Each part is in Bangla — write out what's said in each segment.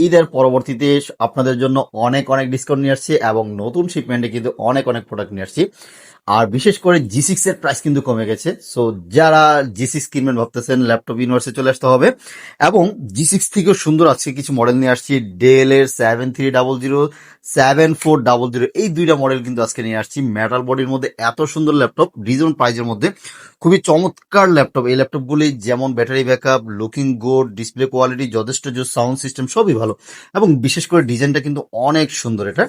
ঈদের পরবর্তীতে আপনাদের জন্য অনেক অনেক ডিসকাউন্ট নিয়ে আসছি এবং নতুন শিপমেন্টে কিন্তু অনেক অনেক প্রোডাক্ট নিয়ে আসছি। আর বিশেষ করে জি6 এর প্রাইস কিন্তু কমে গেছে। সো যারা জি6 কিনবেন ভাবতেছেন ল্যাপটপ ইউনিভার্সে চলে আসতে হবে। এবং জি6 থেকেও সুন্দর আজকে কিছু মডেল নিয়ে আসছি। ডেল এর 7300, 7400, এই দুইটা মডেল কিন্তু আজকে নিয়ে আসছি। মেটাল বডির মধ্যে এত সুন্দর ল্যাপটপ রিজনেবল প্রাইজের মধ্যে, খুবই চমৎকার ল্যাপটপ। এই ল্যাপটপগুলি যেমন battery backup, looking good, display quality যথেষ্ট, সাউন্ড সিস্টেম সবই ভালো এবং বিশেষ করে ডিজাইনটা কিন্তু অনেক সুন্দর। এটা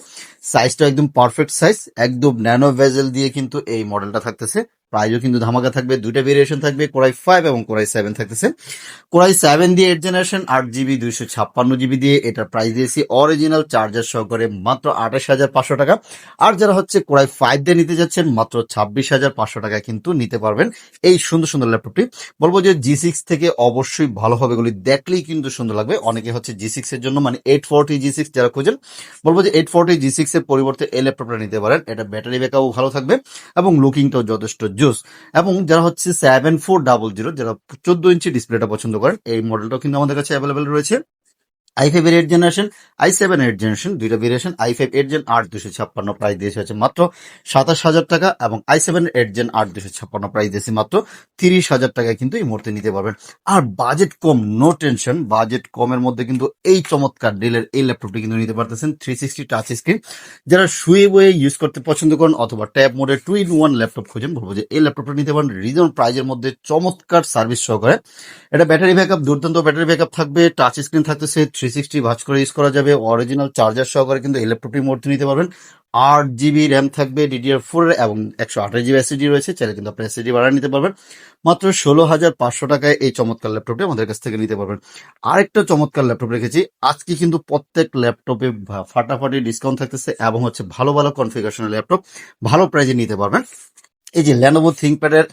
সাইজটা একদম পারফেক্ট সাইজ, একদম ন্যানো ভেজেল দিয়ে কিন্তু এই মডেলটা থাকতেছে। প্রাইসও কিন্তু ধামাকা থাকবে, দুইটা ভেরিয়েশন থাকবে, কোরাই 5 এবং কোরাই 7 থাকতেছে। কোরাই 7 দিয়ে 8 জেনারেশন 8 জিবি 256 জিবি দিয়ে এটার প্রাইস দিয়েছি অরিজিনাল চার্জার সহকারে মাত্র 28,500 টাকা। আর যারা হচ্ছে কোরাই 5 দিয়ে নিতে যাচ্ছেন মাত্র 26,500 টাকা কিন্তু নিতে পারবেন এই সুন্দর সুন্দর ল্যাপটপটি। বলবো যে জি6 থেকে অবশ্যই ভালো হবে, এগুলি দেখলেই কিন্তু সুন্দর লাগবে। অনেকে হচ্ছে জি6 এর জন্য মানে 840 জি6 যারা খুঁজেন, বলবো যে 840 জি6 এর পরিবর্তে এই ল্যাপটপটা নিতে পারেন। এটা ব্যাটারি ব্যাকআপও ভালো থাকবে এবং লুকিংটাও যথেষ্ট জোস। এবং যারা হচ্ছে 7400, যারা 14 ইঞ্চি ডিসপ্লেটা পছন্দ করেন, এই মডেলটাও কিন্তু আমাদের কাছে অ্যাভেলেবেল রয়েছে। i5 এর 8 জেনারেশন, i7 8 জেনারেশন, দুইটা ভেরিয়েশন। i5 8 জেন 8 256 প্রাইস দিয়েছে হচ্ছে মাত্র 27,000 টাকা এবং i7 8 জেন 8 256 প্রাইস দিয়েছে মাত্র 30,000 টাকায় কিন্তু এই মুহূর্তে নিতে পারবেন। আর বাজেট কম, নো টেনশন, বাজেট কমের মধ্যে কিন্তু এই চমৎকার ডেলের এই ল্যাপটপটি কিন্তু নিতে পারতেছেন। 360 টাচ স্ক্রিন, যারা শুয়ে বয়ে ইউজ করতে পছন্দ করেন অথবা ট্যাব মোডে 2-in-1 ল্যাপটপ খোঁজেন, বলবো যে এই ল্যাপটপটা নিতে পারেন রিজনেবল প্রাইজের মধ্যে চমৎকার সার্ভিস সহকারে। এটা ব্যাটারি ব্যাকআপ, দুর্দান্ত ব্যাটারি ব্যাকআপ থাকবে, টাচ স্ক্রিন থাকতেছে, 360 ভাঁজ করে ইউজ করা যাবে, অরিজিনাল চার্জার সহকারে কিন্তু এই ল্যাপটপটির মধ্যে নিতে পারবেন। 8 জিবি র্যাম থাকবে DDR4 এবং 128 জিবি এসএসডি রয়েছে, চাইলে কিন্তু আপনি এসএসডি বাড়ায় নিতে পারবেন। মাত্র 16,500 টাকায় এই চমৎকার ল্যাপটপটি আমাদের কাছ থেকে নিতে পারবেন। আরেকটা চমৎকার ল্যাপটপ রেখেছি আজকে, কিন্তু প্রত্যেক ল্যাপটপে ফাটাফাটি ডিসকাউন্ট থাকতেছে এবং হচ্ছে ভালো ভালো কনফিগারেশনের ল্যাপটপ ভালো প্রাইজে নিতে পারবেন। এই যে ল্যানোভো থিংকপ্যাড এর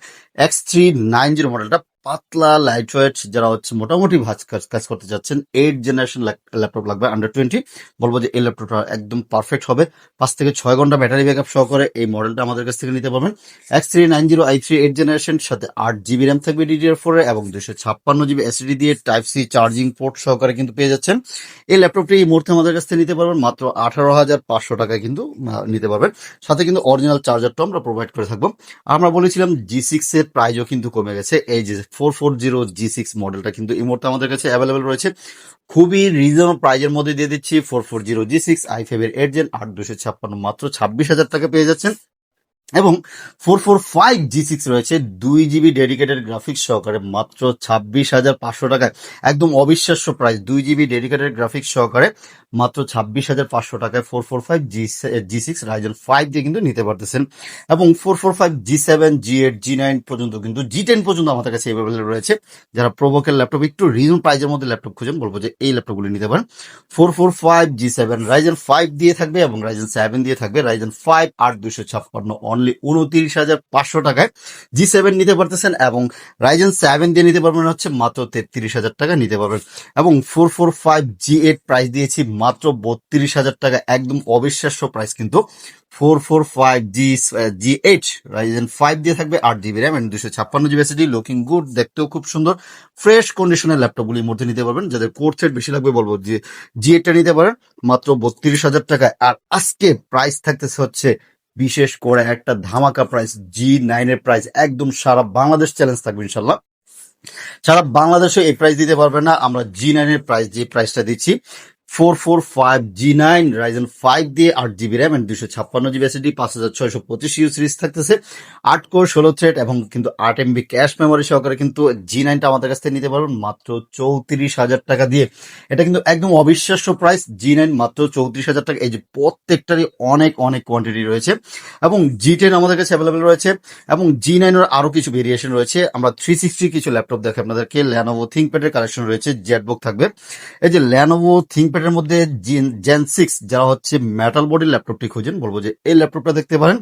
X390 মডেলটা, পাতলা লাইট ওয়েট, যারা হচ্ছে মোটামুটি ভাজ কাজ করতে যাচ্ছেন, 8 জেনারেশন ল্যাপটপ লাগবে আন্ডার 20, বলবো যে এই ল্যাপটপটা একদম পারফেক্ট হবে। 5 থেকে 6 ঘন্টা ব্যাটারি ব্যাকআপ সহকারে এই মডেলটা আমাদের কাছ থেকে নিতে পারবেন। X390 i3 8 জেনারেশন, সাথে 8 জিবি র্যাম থাকবে DDR4 এবং 256 জিবি এসএসডি দিয়ে টাইপ সি চার্জিং পোর্ট সহকারে কিন্তু পেয়ে যাচ্ছেন। এই ল্যাপটপটি এই মুহূর্তে আমাদের কাছ থেকে নিতে পারবেন মাত্র 18,500 টাকায় কিন্তু নিতে পারবেন। সাথে কিন্তু অরিজিনাল চার্জারটা আমরা প্রোভাইড করে থাকবো। আমরা বলেছিলাম জি6 এর প্রাইসও কিন্তু কমে গেছে। এই যে 440 জি6 মডেলটা কিন্তু এই মুহূর্তে আমাদের কাছে অ্যাভেলেবেল রয়েছে, খুবই রিজনেবল প্রাইজের মধ্যে দিয়ে দিচ্ছি। 440 জি6 i5 এর 8 জেন 8 256 মাত্র 26,000 টাকা পেয়ে যাচ্ছেন। এবং 445 জি6 রয়েছে 2 জিবি ডেডিকেটেড গ্রাফিক্স সহকারে মাত্র 26,500 টাকায়, একদম অবিশ্বাস্য প্রাইস। 2 জিবি ডেডিকেটেড গ্রাফিক্স সহকারে মাত্র 26,500 টাকায় 445 জি6 রাইজেন 5 দিয়ে কিন্তু নিতে পারতেছেন। এবং 445 জি7 জি8 জি9 পর্যন্ত, কিন্তু জি10 পর্যন্ত আমাদের কাছে অ্যাভেলেবল রয়েছে। যারা প্রোভোকের ল্যাপটপ একটু রিজনেবল প্রাইজের মধ্যে ল্যাপটপ খুঁজেন, বলবো যে এই ল্যাপটপগুলি নিতে পারেন। 445 জি7 রাইজেন 5 দিয়ে থাকবে এবং রাইজেন 7 দিয়ে থাকবে। রাইজেন 5 8 256 অনলি 29,500 টাকায় জি7 নিতে পারতেছেন এবং রাইজেন 7 দিয়ে নিতে পারবেন হচ্ছে মাত্র 33,000 টাকা নিতে পারবেন। এবং 445 জি8 প্রাইস দিয়েছি মাত্র 32,000 টাকা, একদম অবিশ্বাস্য প্রাইস। কিন্তু 445 জি8 রাইজেন 5 দিয়ে থাকবে, 8 জিবি র্যাম এবং 256 জিবি এসএসডি, লুকিং গুড, দেখতেও খুব সুন্দর, ফ্রেশ কন্ডিশনের ল্যাপটপগুলির মধ্যে নিতে পারবেন। যাদের কোর থ্রেড বেশি লাগবে, বলবো যে জি8টা নিতে পারেন মাত্র 32,000 টাকায়। আর আজকে প্রাইস থাকতেছে হচ্ছে বিশেষ করে একটা ধামাকা প্রাইস, জি9 এর প্রাইস একদম সারা বাংলাদেশ চ্যালেঞ্জ থাকবে ইনশাল্লাহ। সারা বাংলাদেশে এই প্রাইস দিতে পারবে না, আমরা জি9 এর প্রাইস, যে প্রাইসটা দিচ্ছি 445 জি9 রাইজেন 5 দিয়ে 8 জিবি র্যাম এবং 256 জিবি এসএসডি, 5625 ইউ সিরিজ থাকতেছে, 8 কোর 16 থ্রেড এবং কিন্তু 8 MB ক্যাশ মেমোরি সহকারে কিন্তু জি9টা আমাদের কাছ থেকে নিতে পারবেন মাত্র 34,000 টাকা দিয়ে। এটা কিন্তু একদম অবিশ্বাস্য প্রাইস, জি9 মাত্র 34,000 টাকা। এই যে প্রত্যেকটারই অনেক অনেক কোয়ান্টিটি রয়েছে এবং জি10 আমাদের কাছে অ্যাভেলেবেল রয়েছে এবং জি9 এর আরো কিছু ভেরিয়েশন রয়েছে। আমরা 360 কিছু ল্যাপটপ দেখে আপনাদেরকে। ল্যানোভো থিংকপ্যাডের কালেকশন রয়েছে, জেটবুক থাকবে। এই যে ল্যানোভো থিংকপ্যাডের মধ্যে জেন 6 যারা হচ্ছে মেটাল বডির ল্যাপটপটি খুঁজেন, বলবো যে এই ল্যাপটপটা দেখতে পারেন।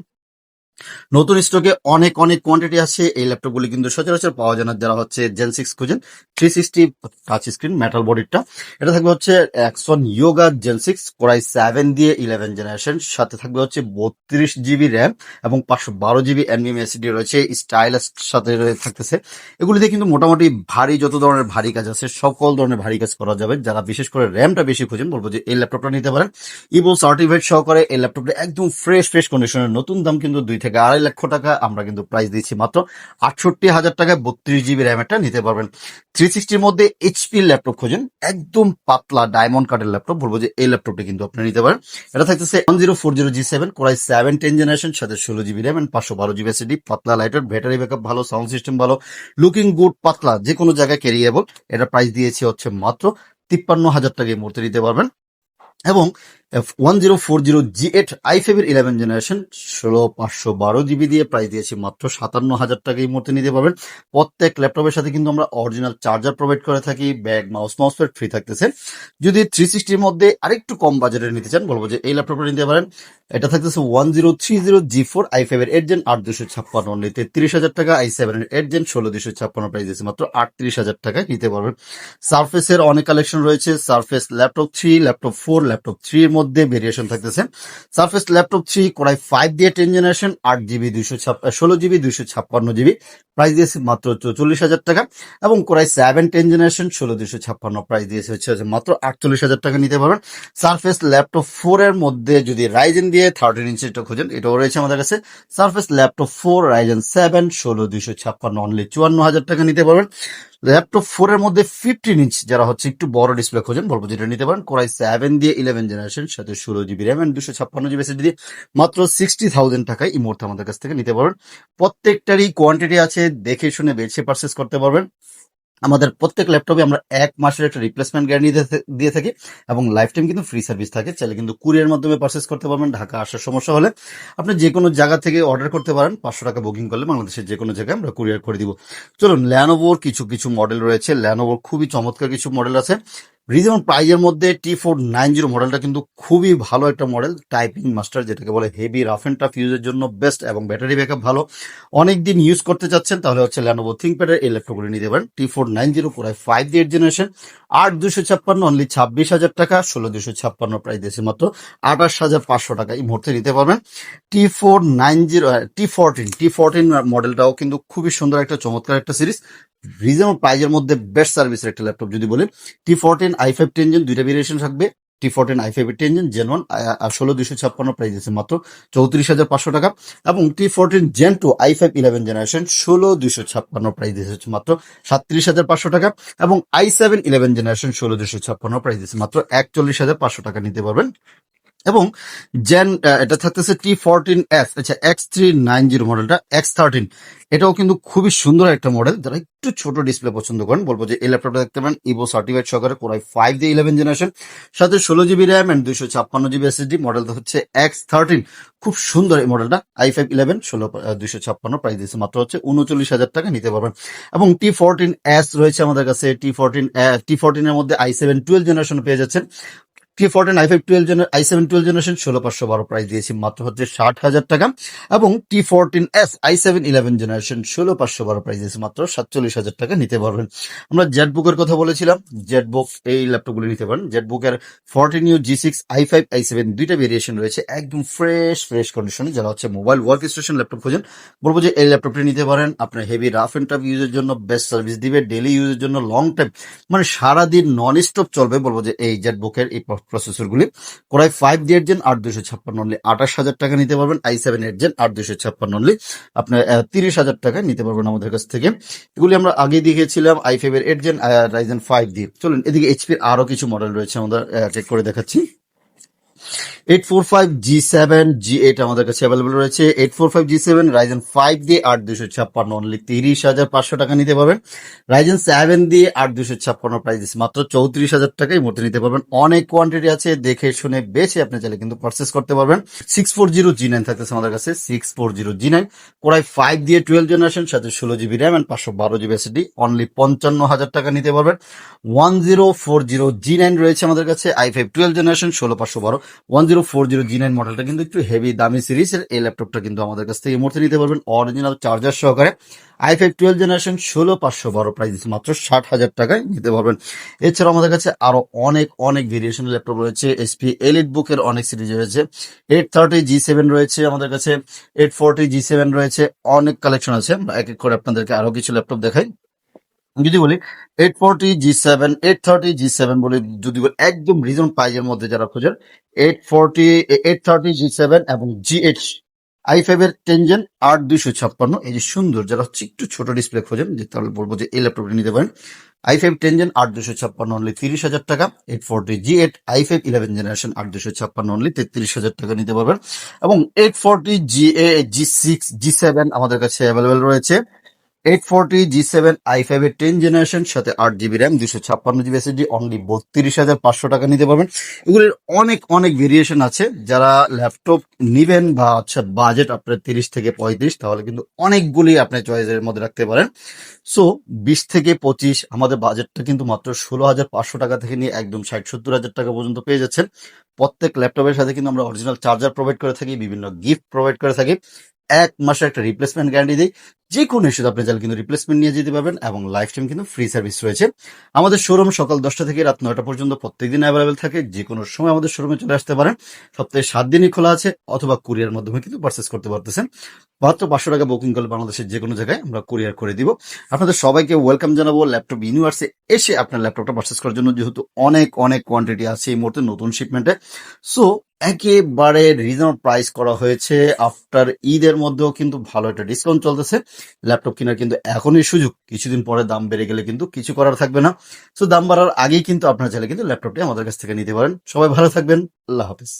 নতুন স্টকে অনেক অনেক কোয়ান্টিটি আছে। এই ল্যাপটপগুলি কিন্তু সচরাচর পাওয়া যায় না যারা হচ্ছে জেন 6 খুঁজেন। 360 টাচ স্ক্রিন মেটাল বডিটা, এটা থাকবে হচ্ছে অ্যাক্সন ইয়োগা জেন 6 কোরাই 7 দিয়ে 11 জেনারেশন, সাথে থাকবে হচ্ছে 32 জিবি র্যাম এবং 512 জিবি এনভিএমএ রয়েছে, স্টাইলাস সাথে থাকতেছে। এগুলি দিয়ে কিন্তু মোটামুটি ভারী যত ধরনের ভারী কাজ আছে সকল ধরনের ভারী কাজ করা যাবে। যারা বিশেষ করে র্যামটা বেশি খুঁজেন বলবো যে এই ল্যাপটপটা নিতে পারেন। ইবো সার্টিফাইড সহকারে এই ল্যাপটপটা একদম ফ্রেশ কন্ডিশনের, নতুন দাম কিন্তু 2 থেকে 2.5 লক্ষ টাকা। আমরা কিন্তু প্রাইস দিচ্ছি মাত্র 68,000 টাকায়। 32 জিবি র্যাম একটা নিতে পারবেন। 360-র মধ্যে এইচপি ল্যাপটপ খোঁজেন, একদম পাতলা ডায়মন্ড কাটের ল্যাপটপ, বলবো যে এই ল্যাপটপটা কিন্তু আপনি নিতে পারেন। এটা থাকতেছে 1040G7 কোরাই 7 10 জেনারেশন, সাথে 16 GB RAM and 512 GB SSD, পাতলা লাইটার, ব্যাটারি ব্যাকআপ ভালো, সাউন্ড সিস্টেম ভালো, লুকিং গুড, পাতলা, যে কোনো জায়গায় ক্যারিয়েবল। এটা প্রাইস দিয়েছি হচ্ছে মাত্র 53,000 টাকা এই মুহূর্তে নিতে পারবেন। এবং 1040G8 i5 11 জেনারেশন 16/512 জিবি দিয়ে প্রাইস দিয়েছি মাত্র 57,000 টাকা এই মুহূর্তে নিতে পারবেন। প্রত্যেক ল্যাপটপের সাথে কিন্তু আমরা অরিজিনাল চার্জার প্রোভাইড করে থাকি, ব্যাগ মাউস প্যাড ফ্রি থাকতেছে। যদি 360-র মধ্যে আরেকটু কম বাজেটের নিতে চান বলবো যে এই ল্যাপটপটা নিতে পারেন। এটা থাকতেছে 1030G4 i5 8 জেন 8256, অনলি 33,000 টাকা। i7 8 জেন 16,256 প্রাইস দিয়েছে মাত্র 38,000 টাকায় নিতে পারবেন। সারফেসের অনেক কালেকশন রয়েছে। সারফেস ল্যাপটপ 3, ল্যাপটপ 4, ল্যাপটপ 3 এর মধ্যে ভেরিয়েশন থাকতেছে। সারফেস ল্যাপটপ 3 কোরাই 5 দিয়ে 10 জেনারেশন, 16 জিবি 256 জিবি, প্রাইস দিয়েছে মাত্র 44,000 টাকা। এবং কোরাই 7 10 জেনারেশন 16,256 প্রাইস দিয়েছে হচ্ছে মাত্র 48,000 টাকা নিতে পারবেন। সারফেস ল্যাপটপ 4 এর মধ্যে যদি রাইজেন দিয়ে 13 ইঞ্চি এটা খোঁজেন, এটাও রয়েছে আমাদের কাছে। সারফেস ল্যাপটপ 4 রাইজেন 7 16,256, অনলি 54,000 টাকা নিতে পারবেন। ল্যাপটপ 4 এর মধ্যে 15 ইঞ্চ যারা হচ্ছে একটু বড় ডিসপ্লে খোঁজেন বলবো যেটা নিতে পারেন। কোরাই 7 দিয়ে 11 জেনারেশন, সাথে 16 GB RAM and 256 GB SSD দিয়ে মাত্র 60,000 টাকায় এই মুহূর্তে আমাদের কাছ থেকে নিতে পারবেন। প্রত্যেকটারই কোয়ান্টিটি আছে, দেখে শুনে বেছে পারচেস করতে পারবেন। আমাদের প্রত্যেক ল্যাপটপে আমরা 1 মাসের একটা রিপ্লেসমেন্ট গ্যারান্টি দিয়ে থাকি এবং লাইফ টাইম কিন্তু ফ্রি সার্ভিস থাকে। চাইলে কিন্তু কুরিয়ার মাধ্যমে পারচেস করতে পারবেন। ঢাকা আসার সমস্যা হলে আপনি যে কোনো জায়গা থেকে অর্ডার করতে পারেন। 500 টাকা বুকিং করলে বাংলাদেশের যে কোনো জায়গায় আমরা কুরিয়ার করে দিব। চলুন, ল্যানোভোর কিছু মডেল রয়েছে। ল্যানোভোর খুবই চমৎকার কিছু মডেল আছে রিজনেবল প্রাইজের মধ্যে। T490 মডেলটা কিন্তু খুবই ভালো একটা মডেল, টাইপিং মাস্টার যেটাকে বলে, হেভি রাফ এন্ড টাফ ইউজের জন্য বেস্ট এবং ব্যাটারি ব্যাকআপ ভালো। অনেকদিন ইউজ করতে চাচ্ছেন তাহলে হচ্ছে Lenovo ThinkPad-এর এই ল্যাপটপগুলো নিতে পারেন। T490 কোরাই 5 দিয়ে 8 জেনারেশন, 8256, অনলি 26,000 টাকা। 16,256 প্রাইস দিয়েছে মাত্র 28,500 টাকা এই মুহূর্তে নিতে পারবেন। T14 মডেলটাও কিন্তু খুবই সুন্দর একটা চমৎকার একটা সিরিজ, রিজনেবল প্রাইজের মধ্যে বেস্ট সার্ভিসের একটা ল্যাপটপ যদি বলেন। T14 i5 10 জেন, দুইটা ভেরিয়েশন থাকবে। T14 i5 10 gen gen 1 16,256 price দিয়েছে মাত্র 34,500 টাকা। এবং T14 Gen 2 i5 11 generation 16,256 price দিয়েছে মাত্র 37,500 টাকা। এবং i7 11 জেনারেশন 16,256 প্রাইস দিয়েছে মাত্র 41,500 টাকা নিতে পারবেন। এবং এটা থাকতেছে T14S, আচ্ছা X390 মডেলটা, X13 এটাও কিন্তু খুবই সুন্দর একটা মডেল। যারা একটু ছোট ডিসপ্লে পছন্দ করেন বলবো যে এই ল্যাপটপটা দেখতে পারেন। ইভো সার্টিফাইড সহকারে কোরাই 5 দিয়ে 11 জেনারেশন, সাথে 16 GB RAM and 256 GB SSD, মডেলটা হচ্ছে X13। খুব সুন্দর এই মডেলটা। i5 11 256 প্রাইস দিচ্ছে মাত্র হচ্ছে 39,000 টাকা নিতে পারবেন। এবং T14S রয়েছে আমাদের কাছে। T14 এর মধ্যে i7 12 জেনারেশন পেয়ে যাচ্ছেন। T14 i5 i7 12 generation 16,512 price দিয়েছি মাত্র হচ্ছে 60,000 টাকা। এবং T14S i7 11 জেনারেশন 16,512 প্রাইস দিয়েছি মাত্র 47,000 টাকা নিতে পারবেন। আমরা জেটবুকের কথা বলেছিলাম, জেটবুক এই ল্যাপটপগুলো নিতে পারেন। জেটবুকের 14U G6 i5 i7 দুইটা ভেরিয়েশন রয়েছে, একদম ফ্রেশ কন্ডিশনে। যারা হচ্ছে মোবাইল ওয়ার্ক স্টেশন ল্যাপটপ খোঁজেন বলবো যে এই ল্যাপটপটি নিতে পারেন। আপনার হেভি রাফ এন্ড টাফ ইউজের জন্য বেস্ট সার্ভিস দিবে, ডেইলি ইউজের জন্য লং টাইম, মানে সারাদিন নন স্টপ চলবে বলবো যে এই জেটবুকের এই প্রসেসরগুলি। কোরাই 5 দিয়ে 8 জেন 8256, অনলি 28,000 টাকা নিতে পারবেন। i7 8 জেন 8256, অনলি আপনার 30,000 টাকা নিতে পারবেন আমাদের কাছ থেকে। এগুলি আমরা আগে দেখিয়েছিলাম i5 এর 8 জেন রাইজেন 5 দিয়ে। চলুন, এদিকে এইচপির আরো কিছু মডেল রয়েছে, আমাদের চেক করে দেখাচ্ছি। 845 G7 G8 আমাদের কাছে অ্যাভেলেবল রয়েছে। 845 G7 রাইজেন 5 দিয়ে 8256, অনলি 30,500 টাকা নিতে পারবেন। রাইজেন 7 দিয়ে 8256 প্রাইস মাত্র 34,000 টাকায় মুহূর্তে নিতে পারবেন। অনেক কোয়ান্টিটি আছে, দেখে শুনে বেছে আপনি চাইলে কিন্তু পারচেস করতে পারবেন। 640 G9 থাকতেছে আমাদের কাছে। 640 G9 কোরাই 5 দিয়ে 12 জেনারেশন, সাথে 16 GB RAM and 512 GB SSD, only 55,000 টাকা নিতে পারবেন। 1040 G9 রয়েছে আমাদের কাছে। i5 12 জেনারেশন 16,512, 1040G9 মডেলটা কিন্তু একটু হেভি দামি সিরিজের। এই ল্যাপটপটা কিন্তু আমাদের কাছ থেকে এই মুহূর্তে নিতে পারবেন অরিজিনাল চার্জার সহকারে। i5 12 জেনারেশন 16512 প্রাইস দিচ্ছে মাত্র 60,000 টাকায় নিতে পারবেন। এছাড়াও আমাদের কাছে আরো অনেক ভেরিয়েশনের ল্যাপটপ রয়েছে। এসপি এলিট বুকের অনেক সিরিজ রয়েছে। 830G7 রয়েছে আমাদের কাছে, 840G7 রয়েছে, অনেক কালেকশন আছে। আমরা এক এক করে আপনাদেরকে আরো কিছু ল্যাপটপ দেখাই। যদি বলি 840G7, 830G7 বলে যদি বলি একদম রিজন প্রাইজের মধ্যে যারা খোঁজেন 830G7 এবং GH i5 এর 10 জেন 8256, এই যে সুন্দর যারা হচ্ছে একটু ছোট ডিসপ্লে খোঁজেন যে তাহলে বলবো যে এই ল্যাপটপটা নিতে পারেন। i5 10 জেন 8256 অনলি 30,000 টাকা। 840G8 i5 11 জেনারেশন 8256 অনলি 33,000 টাকা নিতে পারবেন। এবং 840GA G6 G7 আমাদের কাছে অ্যাভেলেবেল রয়েছে। 840G7 i5 এর 10 জেনারেশন সাথে 8GB RAM 256GB SSD only 32,500 টাকা নিতে পারবেন। এগুলির অনেক ভেরিয়েশন আছে। যারা ল্যাপটপ নিবেন বা আচ্ছা বাজেট আপনার 30 থেকে 35, তাহলে কিন্তু অনেকগুলি আপনি চয়েসের মধ্যে রাখতে পারেন। সো 20 থেকে 25 আমাদের বাজেটটা কিন্তু মাত্র 16,500 টাকা থেকে নিয়ে একদম 60-70 হাজার টাকা পর্যন্ত পেয়ে যাচ্ছেন। প্রত্যেক ল্যাপটপের সাথে কিন্তু আমরা অরিজিনাল চার্জার প্রোভাইড করে থাকি, বিভিন্ন গিফট প্রোভাইড করে থাকি, 1 মাসের একটা রিপ্লেসমেন্ট গ্যারান্টি দিই। যে কোনো ইস্যুতে আপনি চাইলে কিন্তু রিপ্লেসমেন্ট নিয়ে যেতে পারবেন এবং লাইফ টাইম কিন্তু ফ্রি সার্ভিস রয়েছে। আমাদের শোরুম সকাল 10টা থেকে রাত 9টা পর্যন্ত প্রত্যেকদিন অ্যাভেলেবেল থাকে। যে কোনো সময় আমাদের শোরুমে চলে আসতে পারেন। সপ্তাহে 7 দিনই খোলা আছে, অথবা কুরিয়ার মাধ্যমে কিন্তু পারচেস করতে পারতেছেন। মাত্র 500 টাকা বুকিং করলে বাংলাদেশের যে কোনো জায়গায় আমরা কুরিয়ার করে দিব। আপনাদের সবাইকে ওয়েলকাম জানাবো ল্যাপটপ ইউনিভার্সে এসে আপনার ল্যাপটপটা পারচেস করার জন্য, যেহেতু অনেক কোয়ান্টিটি আছে এই মুহূর্তে নতুন শিপমেন্টে। সো একেবারে রিজনেবল প্রাইস করা হয়েছে। আফটার ঈদের মধ্যেও কিন্তু ভালো একটা ডিসকাউন্ট চলতেছে। ল্যাপটপ কেনার কিন্তু এখনই সুযোগ, কিছুদিন পরে দাম বেড়ে গেলে কিন্তু কিছু করার থাকবে না। সো দাম বাড়ার আগেই কিন্তু আপনারা চাইলে কিন্তু ল্যাপটপটি আমাদের কাছ থেকে নিতে পারেন। সবাই ভালো থাকবেন, আল্লাহ হাফিজ।